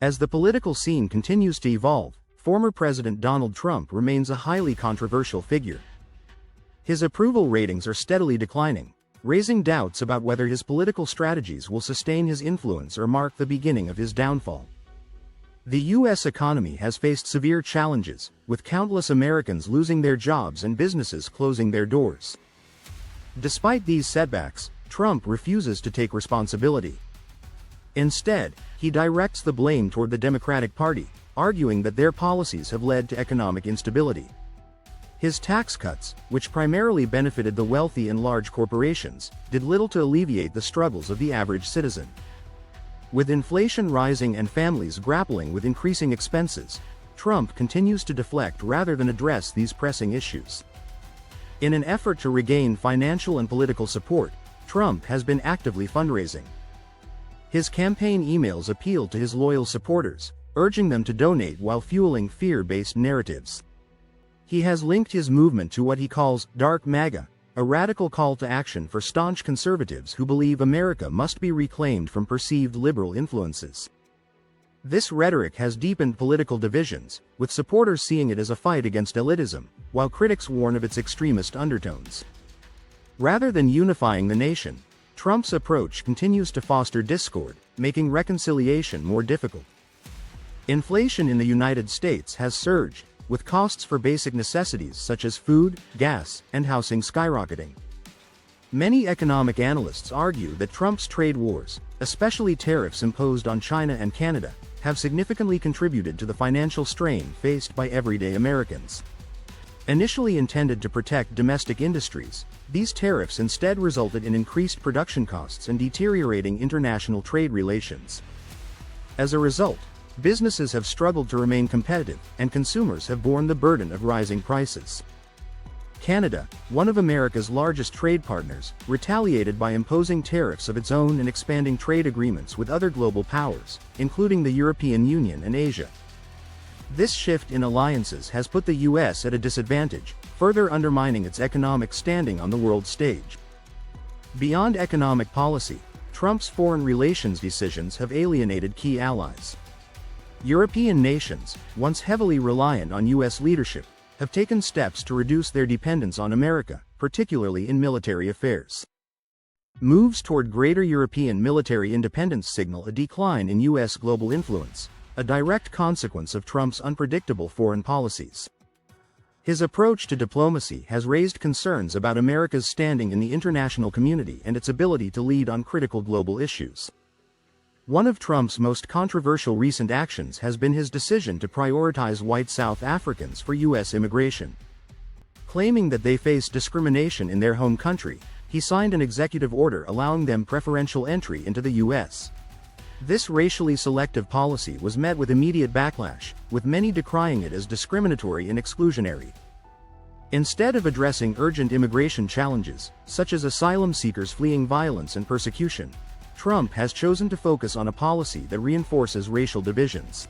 As the political scene continues to evolve, former President Donald Trump remains a highly controversial figure. His approval ratings are steadily declining, raising doubts about whether his political strategies will sustain his influence or mark the beginning of his downfall. The U.S. economy has faced severe challenges, with countless Americans losing their jobs and businesses closing their doors. Despite these setbacks, Trump refuses to take responsibility. Instead, he directs the blame toward the Democratic Party, arguing that their policies have led to economic instability. His tax cuts, which primarily benefited the wealthy and large corporations, did little to alleviate the struggles of the average citizen. With inflation rising and families grappling with increasing expenses, Trump continues to deflect rather than address these pressing issues. In an effort to regain financial and political support, Trump has been actively fundraising. His campaign emails appeal to his loyal supporters, urging them to donate while fueling fear-based narratives. He has linked his movement to what he calls Dark MAGA, a radical call to action for staunch conservatives who believe America must be reclaimed from perceived liberal influences. This rhetoric has deepened political divisions, with supporters seeing it as a fight against elitism, while critics warn of its extremist undertones. Rather than unifying the nation, Trump's approach continues to foster discord, making reconciliation more difficult. Inflation in the United States has surged, with costs for basic necessities such as food, gas, and housing skyrocketing. Many economic analysts argue that Trump's trade wars, especially tariffs imposed on China and Canada, have significantly contributed to the financial strain faced by everyday Americans. Initially intended to protect domestic industries, these tariffs instead resulted in increased production costs and deteriorating international trade relations. As a result, businesses have struggled to remain competitive, and consumers have borne the burden of rising prices. Canada, one of America's largest trade partners, retaliated by imposing tariffs of its own and expanding trade agreements with other global powers, including the European Union and Asia. This shift in alliances has put the U.S. at a disadvantage, further undermining its economic standing on the world stage. Beyond economic policy, Trump's foreign relations decisions have alienated key allies. European nations, once heavily reliant on U.S. leadership, have taken steps to reduce their dependence on America, particularly in military affairs. Moves toward greater European military independence signal a decline in U.S. global influence, a direct consequence of Trump's unpredictable foreign policies. His approach to diplomacy has raised concerns about America's standing in the international community and its ability to lead on critical global issues. One of Trump's most controversial recent actions has been his decision to prioritize white South Africans for U.S. immigration. Claiming that they face discrimination in their home country, he signed an executive order allowing them preferential entry into the U.S. This racially selective policy was met with immediate backlash, with many decrying it as discriminatory and exclusionary. Instead of addressing urgent immigration challenges, such as asylum seekers fleeing violence and persecution, Trump has chosen to focus on a policy that reinforces racial divisions.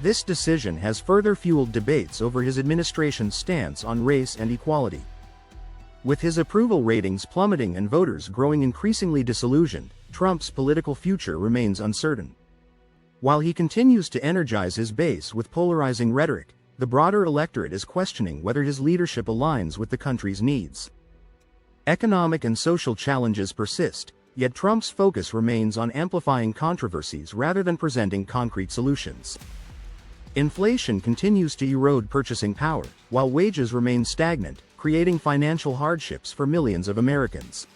This decision has further fueled debates over his administration's stance on race and equality. With his approval ratings plummeting and voters growing increasingly disillusioned, Trump's political future remains uncertain. While he continues to energize his base with polarizing rhetoric, the broader electorate is questioning whether his leadership aligns with the country's needs. Economic and social challenges persist, yet Trump's focus remains on amplifying controversies rather than presenting concrete solutions. Inflation continues to erode purchasing power, while wages remain stagnant, creating financial hardships for millions of Americans.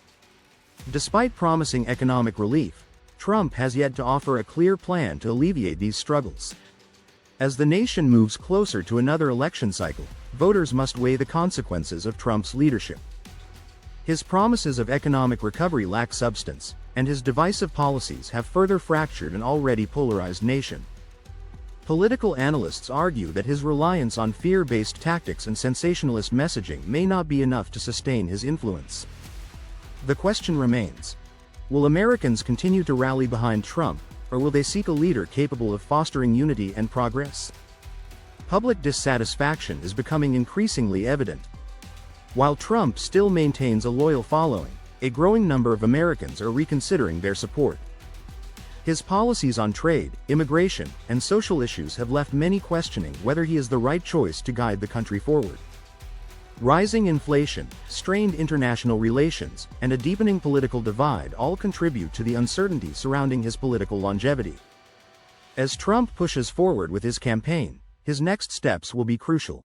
Despite promising economic relief, Trump has yet to offer a clear plan to alleviate these struggles. As the nation moves closer to another election cycle, voters must weigh the consequences of Trump's leadership. His promises of economic recovery lack substance, and his divisive policies have further fractured an already polarized nation. Political analysts argue that his reliance on fear-based tactics and sensationalist messaging may not be enough to sustain his influence. The question remains: will Americans continue to rally behind Trump, or will they seek a leader capable of fostering unity and progress? Public dissatisfaction is becoming increasingly evident. While Trump still maintains a loyal following, a growing number of Americans are reconsidering their support. His policies on trade, immigration, and social issues have left many questioning whether he is the right choice to guide the country forward. Rising inflation, strained international relations, and a deepening political divide all contribute to the uncertainty surrounding his political longevity. As Trump pushes forward with his campaign, his next steps will be crucial.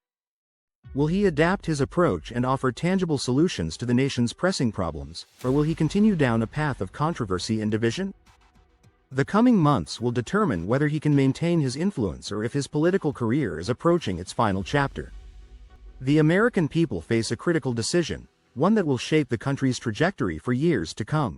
Will he adapt his approach and offer tangible solutions to the nation's pressing problems, or will he continue down a path of controversy and division? The coming months will determine whether he can maintain his influence or if his political career is approaching its final chapter. The American people face a critical decision, one that will shape the country's trajectory for years to come.